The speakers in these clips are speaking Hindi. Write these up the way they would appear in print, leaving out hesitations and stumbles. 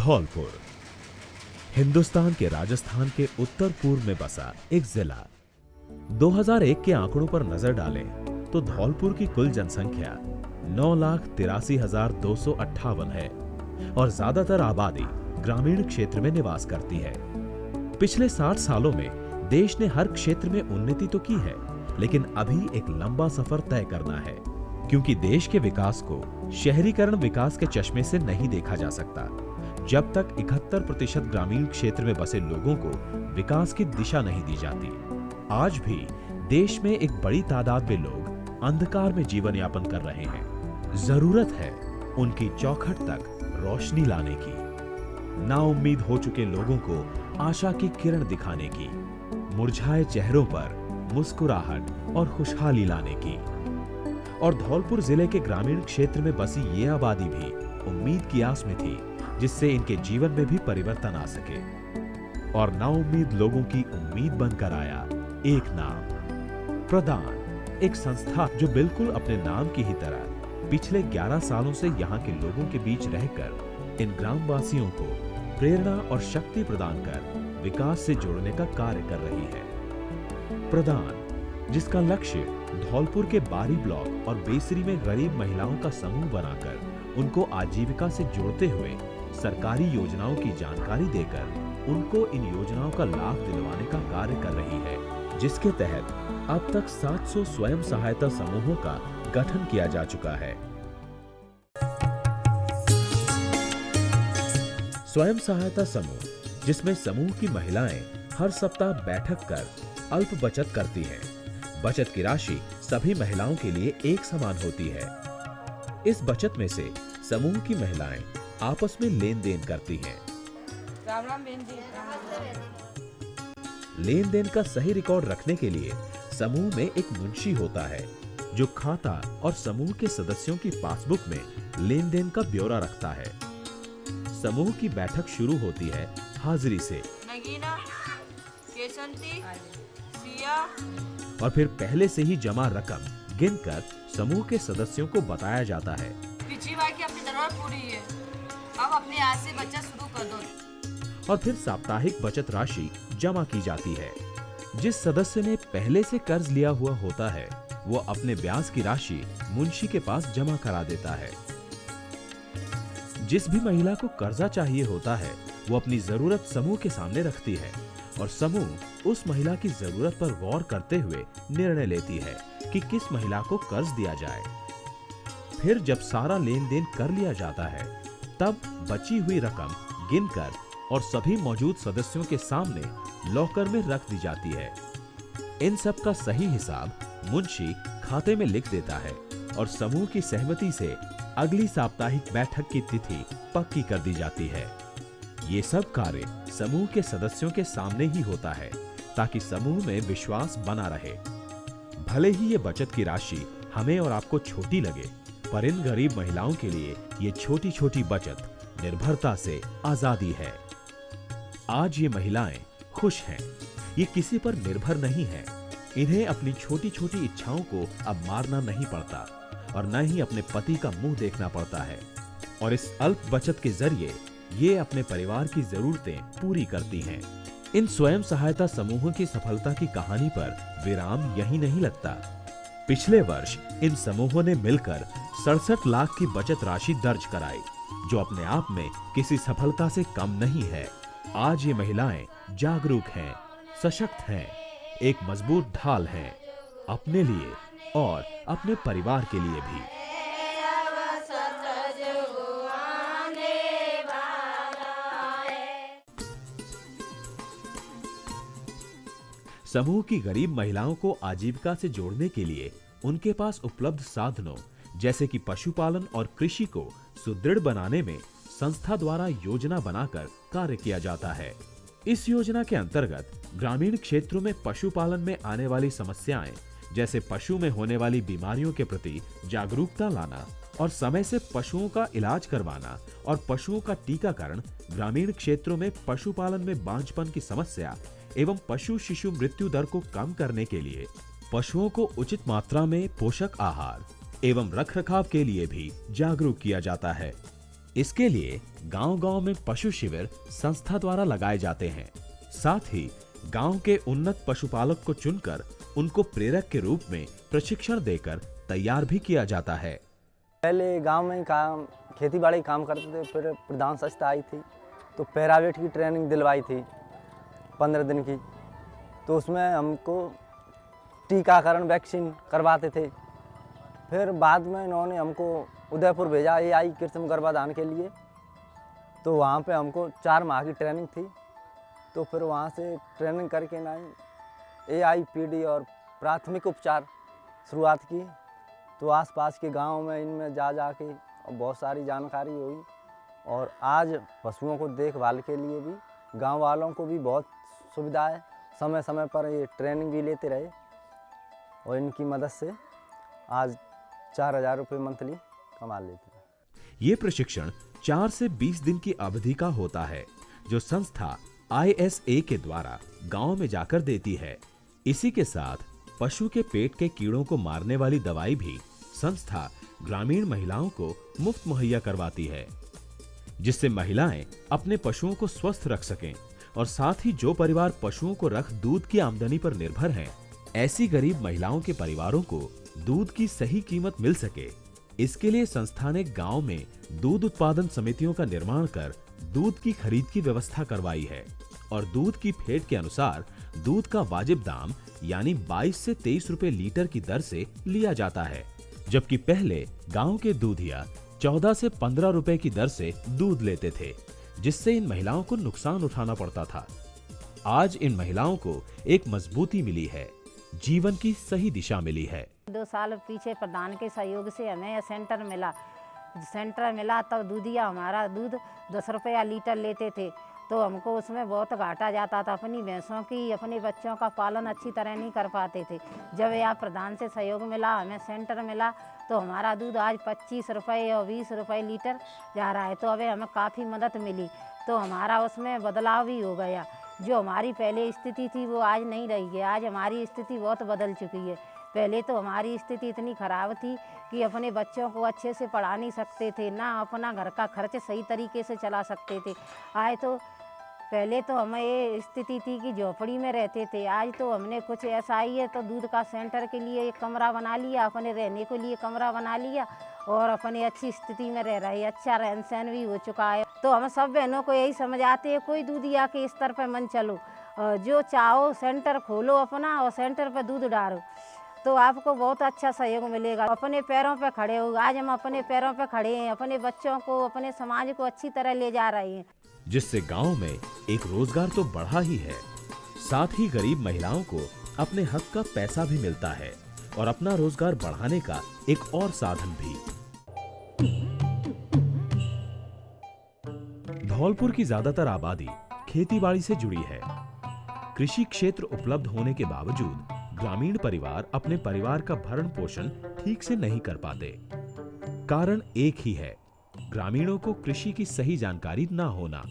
धौलपुर हिंदुस्तान के राजस्थान के उत्तर पूर्व में बसा एक जिला। 2001 के आंकड़ों पर नजर डालें तो धौलपुर की कुल जनसंख्या 9,83,258 है और ज्यादातर आबादी ग्रामीण क्षेत्र में निवास करती है। पिछले 60 सालों में देश ने हर क्षेत्र में उन्नति तो की है, लेकिन अभी एक लंबा सफर तय करना है, क्योंकि देश के विकास को शहरीकरण विकास के चश्मे से नहीं देखा जा सकता जब तक 71% ग्रामीण क्षेत्र में बसे लोगों को विकास की दिशा नहीं दी जाती। आज भी देश में एक बड़ी तादाद में लोग अंधकार में जीवन यापन कर रहे हैं। जरूरत है उनकी चौखट तक रोशनी लाने की, नाउम्मीद हो चुके लोगों को आशा की किरण दिखाने की, मुरझाए चेहरों पर मुस्कुराहट और खुशहाली लाने की। और धौलपुर जिले के ग्रामीण क्षेत्र में बसी ये आबादी भी उम्मीद की आस में थी, जिससे इनके जीवन में भी परिवर्तन आ सके। और नाउम्मीद लोगों की उम्मीद बनकर आया एक नाम, प्रदान, एक संस्था जो बिल्कुल अपने नाम की ही तरह पिछले 11 सालों से यहाँ के लोगों के बीच रहकर इन ग्रामवासियों को प्रेरणा और शक्ति प्रदान कर विकास से जोड़ने का कार्य कर रही है। प्रदान, जिसका लक्ष्य धौलपुर के बारी ब्लॉक और बेसरी में गरीब महिलाओं का समूह बनाकर उनको आजीविका से जोड़ते हुए सरकारी योजनाओं की जानकारी देकर उनको इन योजनाओं का लाभ दिलवाने का कार्य कर रही है, जिसके तहत अब तक 700 स्वयं सहायता समूहों का गठन किया जा चुका है। स्वयं सहायता समूह, जिसमें समूह की महिलाएं हर सप्ताह बैठक कर अल्प बचत करती हैं। बचत की राशि सभी महिलाओं के लिए एक समान होती है। इस बचत में से समूह की महिलाएं आपस में लेन देन करती हैं। राम राम बहन जी। लेन देन का सही रिकॉर्ड रखने के लिए समूह में एक मुंशी होता है, जो खाता और समूह के सदस्यों की पासबुक में लेन देन का ब्यौरा रखता है। समूह की बैठक शुरू होती है हाजिरी से, नगीना, केसंती, सिया, और फिर पहले से ही जमा रकम गिनकर समूह के सदस्यों को बताया जाता है। पिछली बार की अपनी जरूरत पूरी है, अब अपने आज से बचत शुरू कर दो। और फिर साप्ताहिक बचत राशि जमा की जाती है। जिस सदस्य ने पहले से कर्ज लिया हुआ होता है, वो अपने ब्याज की राशि मुंशी के पास जमा करा देता है। जिस भी महिला को कर्जा चाहिए होता है, वो अपनी जरूरत समूह के सामने रखती है और समूह उस महिला की जरूरत पर गौर करते हुए निर्णय लेती है कि किस महिला को कर्ज दिया जाए। फिर जब सारा लेन देन कर लिया जाता है, तब बची हुई रकम गिनकर और सभी मौजूद सदस्यों के सामने लॉकर में रख दी जाती है। इन सब का सही हिसाब मुंशी खाते में लिख देता है और समूह की सहमति से अगली साप्ताहिक बैठक की तिथि पक्की कर दी जाती है। ये सब कार्य समूह के सदस्यों के सामने ही होता है, ताकि समूह में विश्वास बना रहे। भले ही ये बचत की राशि हमें और आपको छोटी लगे, पर इन गरीब महिलाओं के लिए ये छोटी छोटी बचत निर्भरता से आजादी है। आज ये महिलाएं खुश हैं, ये किसी पर निर्भर नहीं है। इन्हें अपनी छोटी छोटी इच्छाओं को अब मारना नहीं पड़ता और न ही अपने पति का मुंह देखना पड़ता है। और इस अल्प बचत के जरिए ये अपने परिवार की जरूरतें पूरी करती हैं। इन स्वयं सहायता समूहों की सफलता की कहानी पर विराम यहीं नहीं लगता। पिछले वर्ष इन समूहों ने मिलकर 67 लाख की बचत राशि दर्ज कराई, जो अपने आप में किसी सफलता से कम नहीं है। आज ये महिलाएं जागरूक हैं, सशक्त हैं, एक मजबूत ढाल हैं, अपने लिए और अपने परिवार के लिए भी। समूह की गरीब महिलाओं को आजीविका से जोड़ने के लिए उनके पास उपलब्ध साधनों जैसे कि पशुपालन और कृषि को सुदृढ़ बनाने में संस्था द्वारा योजना बनाकर कार्य किया जाता है। इस योजना के अंतर्गत ग्रामीण क्षेत्रों में पशुपालन में आने वाली समस्याएं जैसे पशु में होने वाली बीमारियों के प्रति जागरूकता लाना और समय से पशुओं का इलाज करवाना और पशुओं का टीकाकरण, ग्रामीण क्षेत्रों में पशुपालन में बांझपन की समस्या एवं पशु शिशु मृत्यु दर को कम करने के लिए पशुओं को उचित मात्रा में पोषक आहार एवं रखरखाव के लिए भी जागरूक किया जाता है। इसके लिए गांव-गांव में पशु शिविर संस्था द्वारा लगाए जाते हैं। साथ ही गांव के उन्नत पशुपालक को चुनकर उनको प्रेरक के रूप में प्रशिक्षण देकर तैयार भी किया जाता है। पहले गांव में काम खेती बाड़ी काम करते थे, फिर प्रधान संस्था आई थी तो पैरावेट की ट्रेनिंग दिलवाई थी 15 दिन की। तो उसमें हमको टीकाकरण वैक्सीन करवाते थे। फिर बाद में इन्होंने हमको उदयपुर भेजा AI कृत्रिम गर्भाधान के लिए। तो वहाँ पे हमको 4 माह की ट्रेनिंग थी। तो फिर वहाँ से ट्रेनिंग करके ना AI PD और प्राथमिक उपचार शुरुआत की। तो आसपास के गांव में इनमें जा के बहुत सारी जानकारी हुई और आज पशुओं को देखभाल के लिए भी गांव वालों को भी बहुत सुविधा है। समय समय पर ये ट्रेनिंग भी लेते रहे और इनकी मदद से आज 4,000 रुपये मंथली कमा लेते हैं। ये प्रशिक्षण 4 से 20 दिन की अवधि का होता है जो संस्था ISA के द्वारा गांव में जाकर देती है। इसी के साथ पशु के पेट के कीड़ों को मारने वाली दवाई भी संस्था ग्रामीण महिलाओं को मुफ्त मुहैया करवाती है, जिससे महिलाएं अपने पशुओं को स्वस्थ रख सकें और साथ ही जो परिवार पशुओं को रख दूध की आमदनी पर निर्भर हैं, ऐसी गरीब महिलाओं के परिवारों को दूध की सही कीमत मिल सके। इसके लिए संस्था ने गांव में दूध उत्पादन समितियों का निर्माण कर दूध की खरीद की व्यवस्था करवाई है और दूध की फेट के अनुसार दूध का वाजिब दाम यानी 22 से 23 रुपए लीटर की दर से लिया जाता है, जबकि पहले गांव के दूधिया 14 से 15 रुपए की दर से दूध लेते थे, जिससे इन महिलाओं को नुकसान उठाना पड़ता था। आज इन महिलाओं को एक मजबूती मिली है, जीवन की सही दिशा मिली है। 2 साल पीछे प्रधान के सहयोग से हमें सेंटर मिला तब दूधिया हमारा दूध 10 रुपया लीटर लेते थे। तो हमको उसमें बहुत घाटा जाता था। अपनी भैंसों की अपने बच्चों का पालन अच्छी तरह नहीं कर पाते थे। जब यह प्रधान से सहयोग मिला, हमें सेंटर मिला, तो हमारा दूध आज 25 रुपये और 20 रुपये लीटर जा रहा है। तो अब हमें काफ़ी मदद मिली, तो हमारा उसमें बदलाव भी हो गया। जो हमारी पहले स्थिति थी वो आज नहीं रही है। आज हमारी स्थिति बहुत बदल चुकी है। पहले तो हमारी स्थिति इतनी ख़राब थी कि अपने बच्चों को अच्छे से पढ़ा नहीं सकते थे, ना अपना घर का खर्च सही तरीके से चला सकते थे। आज तो पहले तो हमें ये स्थिति थी कि झोपड़ी में रहते थे। आज तो हमने कुछ ऐसा ही है तो दूध का सेंटर के लिए एक कमरा बना लिया, अपने रहने के लिए कमरा बना लिया और अपनी अच्छी स्थिति में रह रही है। अच्छा रहन सहन भी हो चुका है। तो हम सब बहनों को यही समझाते हैं, कोई दूधिया के स्तर पर मन चलो, जो चाहो सेंटर खोलो अपना और सेंटर पर दूध डालो, तो आपको बहुत अच्छा सहयोग मिलेगा। अपने पैरों पे खड़े हो। आज हम अपने पैरों पे खड़े हैं, अपने बच्चों को, अपने समाज को अच्छी तरह ले जा रहे हैं, जिससे गांव में एक रोजगार तो बढ़ा ही है, साथ ही गरीब महिलाओं को अपने हक का पैसा भी मिलता है और अपना रोजगार बढ़ाने का एक और साधन भी। धौलपुर की ज्यादातर आबादी खेतीबाड़ी से जुड़ी है। कृषि क्षेत्र उपलब्ध होने के बावजूद ग्रामीण परिवार अपने परिवार का भरण पोषण ठीक से नहीं कर पाते। कारण एक ही है, ग्रामीणों को कृषि की सही जानकारी ना होना।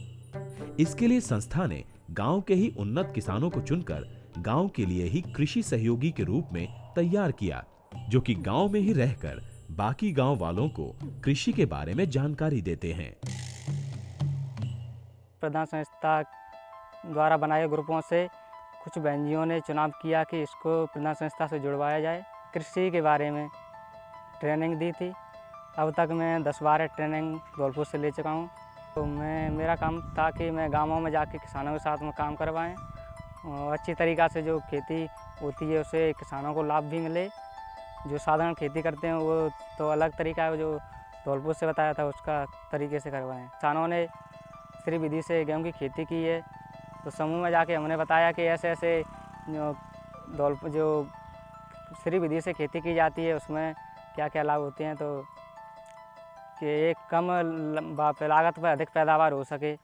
इसके लिए संस्था ने गांव के ही उन्नत किसानों को चुनकर गांव के लिए ही कृषि सहयोगी के रूप में तैयार किया, जो कि गांव में ही रहकर बाकी गांव वालों को कृषि के बारे में जानकारी देते हैं। प्रधान संस्था द्वारा बनाए ग्रुपों से कुछ बहनजियों ने चुनाव किया कि इसको प्रधान संस्था से जुड़वाया जाए। कृषि के बारे में ट्रेनिंग दी थी। अब तक मैं 10-12 ट्रेनिंग धौलपुर से ले चुका हूँ। तो मेरा काम था कि मैं गाँवों में जाके किसानों के साथ में काम करवाएं और अच्छी तरीक़ा से जो खेती होती है उससे किसानों को लाभ भी मिले। जो साधारण खेती करते हैं वो तो अलग तरीका है, जो धौलपुर से बताया था उसका तरीके से करवाएं। किसानों ने श्री विधि से गेहूँ की खेती की है, तो समूह में जाके हमने बताया कि ऐसे ऐसे धौलपुर जो श्री विधि से खेती की जाती है उसमें क्या क्या लाभ होते हैं, तो कि एक कम लागत पर अधिक पैदावार हो सके।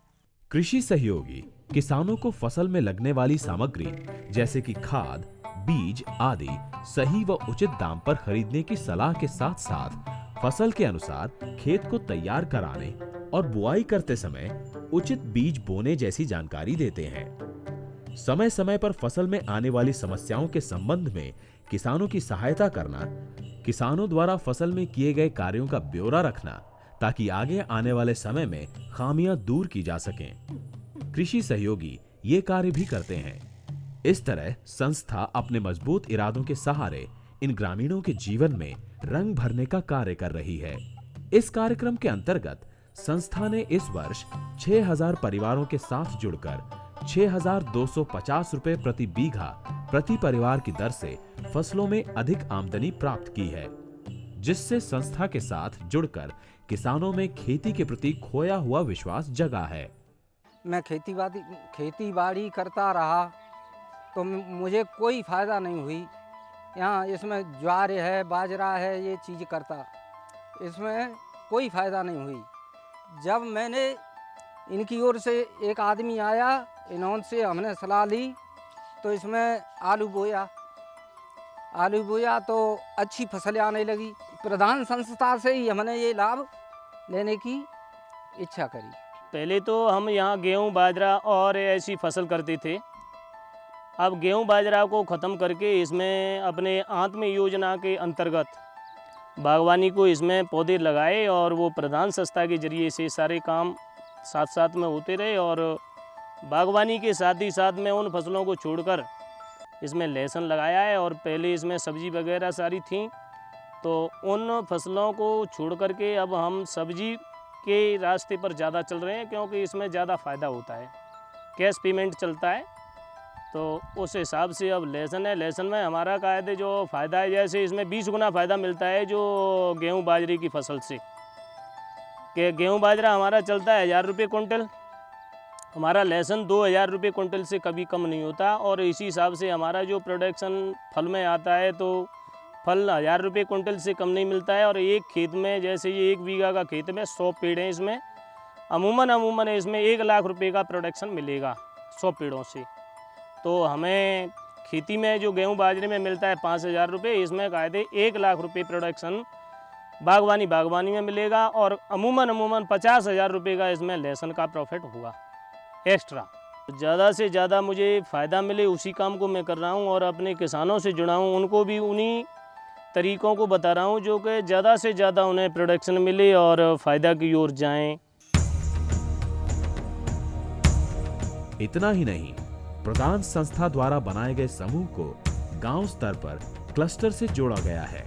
कृषि सहयोगी किसानों को फसल में लगने वाली सामग्री जैसे कि खाद, बीज आदि सही व उचित दाम पर खरीदने की सलाह के साथ साथ फसल के अनुसार खेत को तैयार कराने और बुआई करते समय उचित बीज बोने जैसी जानकारी देते हैं। समय समय पर फसल में आने वाली समस्याओं के संबंध में किसानों की सहायता करना, किसानों द्वारा फसल में किए गए कार्यों का ब्यौरा रखना ताकि आगे आने वाले समय में खामियां दूर की जा सकें। कृषि सहयोगी ये कार्य भी करते हैं। इस तरह संस्था अपने मजबूत इरादों के सहारे इन ग्रामीणों के जीवन में रंग भरने का कार्य कर रही है। इस कार्यक्रम के अंतर्गत संस्था ने इस वर्ष 6000 परिवारों के साथ जुड़कर 6250 रुपए प्रति बीघा प्रति परिवार की दर से फसलों में अधिक आमदनी प्राप्त की है, जिससे संस्था के साथ जुड़कर किसानों में खेती के प्रति खोया हुआ विश्वास जगा है। मैं खेती बाड़ी करता रहा तो मुझे कोई फ़ायदा नहीं हुई। यहाँ इसमें ज्वार है, बाजरा है, ये चीज़ करता, इसमें कोई फ़ायदा नहीं हुई। जब मैंने इनकी ओर से एक आदमी आया, इन्होंने हमने सलाह ली तो इसमें आलू बोया तो अच्छी फसल आने लगी। प्रधान संस्था से ही हमने ये लाभ लेने की इच्छा करी। पहले तो हम यहाँ गेहूँ बाजरा और ऐसी फसल करते थे। अब गेहूँ बाजरा को ख़त्म करके इसमें अपने आत्म योजना के अंतर्गत बागवानी को इसमें पौधे लगाए और वो प्रधान संस्था के जरिए से सारे काम साथ साथ में होते रहे। और बागवानी के साथ ही साथ में उन फसलों को छोड़कर इसमें लहसुन लगाया है और पहले इसमें सब्जी वगैरह सारी थी, तो उन फसलों को छोड़ कर के अब हम सब्जी के रास्ते पर ज़्यादा चल रहे हैं, क्योंकि इसमें ज़्यादा फ़ायदा होता है, कैश पेमेंट चलता है। तो उस हिसाब से अब लहसुन है, लहसुन में हमारा कायदे जो फ़ायदा है, जैसे इसमें 20 गुना फ़ायदा मिलता है जो गेहूँ बाजरे की फसल से। कि गेहूँ बाजरा हमारा चलता है 1000 रुपये कुंटल, हमारा लहसुन 2000 रुपये कुंटल से कभी कम नहीं होता। और इसी हिसाब से हमारा जो प्रोडक्शन फल में आता है तो फल 1000 रुपये कुंटल से कम नहीं मिलता है। और एक खेत में, जैसे ये 1 बीघा का खेत में 100 पेड़ हैं, इसमें अमूमन इसमें 1 लाख रुपये का प्रोडक्शन मिलेगा 100 पेड़ों से। तो हमें खेती में जो गेहूँ बाजरे में मिलता है 5000 रुपये, इसमें कायदे 1 लाख रुपये प्रोडक्शन बागवानी में मिलेगा। और अमूमन 50,000 रुपये का इसमें लहसुन का प्रॉफिट होगा एक्स्ट्रा। ज़्यादा से ज़्यादा मुझे फ़ायदा मिले उसी काम को मैं कर रहा हूँ और अपने किसानों से जुड़ा हूँ, उनको भी उन्हीं तरीक़ों को बता रहा हूँ जो कि ज़्यादा से ज़्यादा उन्हें प्रोडक्शन मिले और फ़ायदा की ओर जाएं। इतना ही नहीं, प्रधान संस्था द्वारा बनाए गए समूह को गांव स्तर पर क्लस्टर से जोड़ा गया है।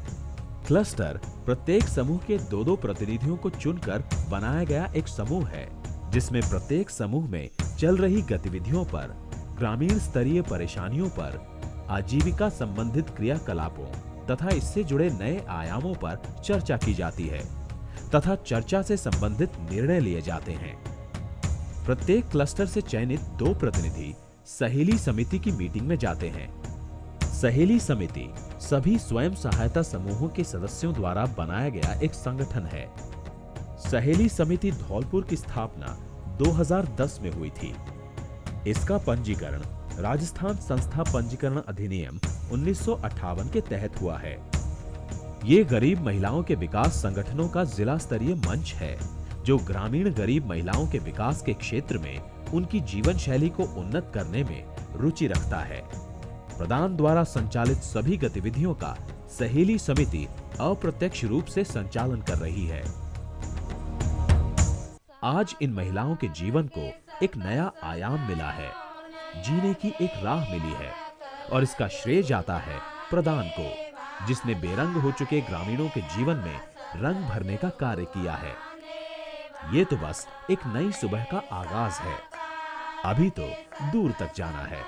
क्लस्टर प्रत्येक समूह के 2-2 प्रतिनिधियों को चुनकर बनाया गया एक समूह है, जिसमें प्रत्येक समूह में चल रही गतिविधियों पर, ग्रामीण स्तरीय परेशानियों पर, आजीविका संबंधित क्रियाकलापों तथा इससे जुड़े नए आयामों पर चर्चा की जाती है तथा चर्चा से संबंधित निर्णय लिए जाते हैं। प्रत्येक क्लस्टर से चयनित 2 प्रतिनिधि सहेली समिति की मीटिंग में जाते हैं। सहेली समिति सभी स्वयं सहायता समूहों के सदस्यों द्वारा बनाया गया एक संगठन है। सहेली समिति धौलपुर की स्थापना 2010 में हुई थी। इसका पंजीकरण राजस्थान संस्था पंजीकरण अधिनियम 1958 के तहत हुआ है। ये गरीब महिलाओं के विकास संगठनों का जिला स्तरीय मंच है, जो ग्रामीण गरीब महिलाओं के विकास के क्षेत्र में उनकी जीवन शैली को उन्नत करने में रुचि रखता है। प्रधान द्वारा संचालित सभी गतिविधियों का सहेली समिति अप्रत्यक्ष रूप से संचालन कर रही है। आज इन महिलाओं के जीवन को एक नया आयाम मिला है, जीने की एक राह मिली है और इसका श्रेय जाता है प्रधान को, जिसने बेरंग हो चुके ग्रामीणों के जीवन में रंग भरने का कार्य किया है। ये तो बस एक नई सुबह का आगाज है, अभी तो दूर तक जाना है।